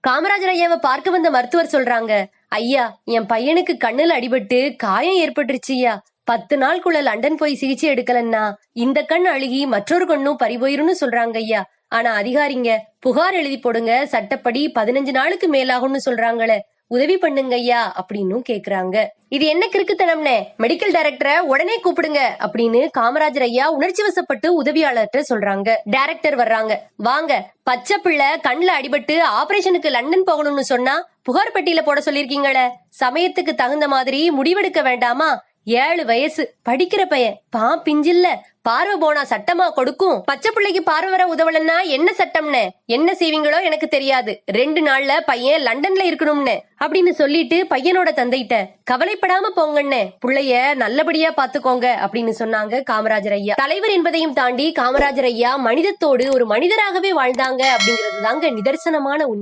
காமராஜர் ஐயாவை பார்க்க வந்த மருத்துவர் சொல்றாங்க, ஐயா என் பையனுக்கு கண்ணுல அடிபட்டு காயம் ஏற்பட்டுருச்சுயா. 10 நாளுக்குள்ள லண்டன் போய் சிகிச்சை எடுக்கலன்னா இந்த கண் அழுகி மற்றொரு கண்ணும் பறிபோயிரும்னு சொல்றாங்க ஐயா. ஆனா அதிகாரிங்க புகார் எழுதி போடுங்க, சட்டப்படி 15 நாளுக்கு மேலாகும்னு சொல்றாங்களே, உதவி பண்ணுங்க ஐயா அப்படின்னு கேக்குறாங்க. இது என்ன கிறுக்குத்தனம்னே, மெடிக்கல் டைரக்டரை உடனே கூப்பிடுங்க அப்படின்னு காமராஜர் ஐயா உணர்ச்சி வசப்பட்டு உதவியாளர்கிட்ட சொல்றாங்க. டைரக்டர் வர்றாங்க. வாங்க, பச்சை பிள்ளை கண்ணுல அடிபட்டு ஆபரேஷனுக்கு லண்டன் போகணும்னு சொன்னா புகார் பெட்டியில போட சொல்லிருக்கீங்களே, சமயத்துக்கு தகுந்த மாதிரி முடிவெடுக்க வேண்டாமா? 7 வயசு படிக்கிற பையன், பிஞ்சில்ல, பார்வை போனா சட்டமா கொடுக்கும்? பச்சை பிள்ளைக்கு பார்வை வர உதவலன்னா என்ன சட்டம்னு என்ன செய்வீங்களோ எனக்கு தெரியாது. 2 நாள்ல பையன் லண்டன்ல இருக்கணும்னு அப்படின்னு சொல்லிட்டு பையனோட தந்தைட்ட, கவலைப்படாம போங்கன்னு, புள்ளைய நல்லபடியா பாத்துக்கோங்க அப்படின்னு சொன்னாங்க காமராஜர் ஐயா. தலைவர் என்பதையும் தாண்டி காமராஜர் ஐயா மனிதத்தோடு ஒரு மனிதராகவே வாழ்ந்தாங்க அப்படிங்கிறது தாங்க நிதர்சனமான உண்மை.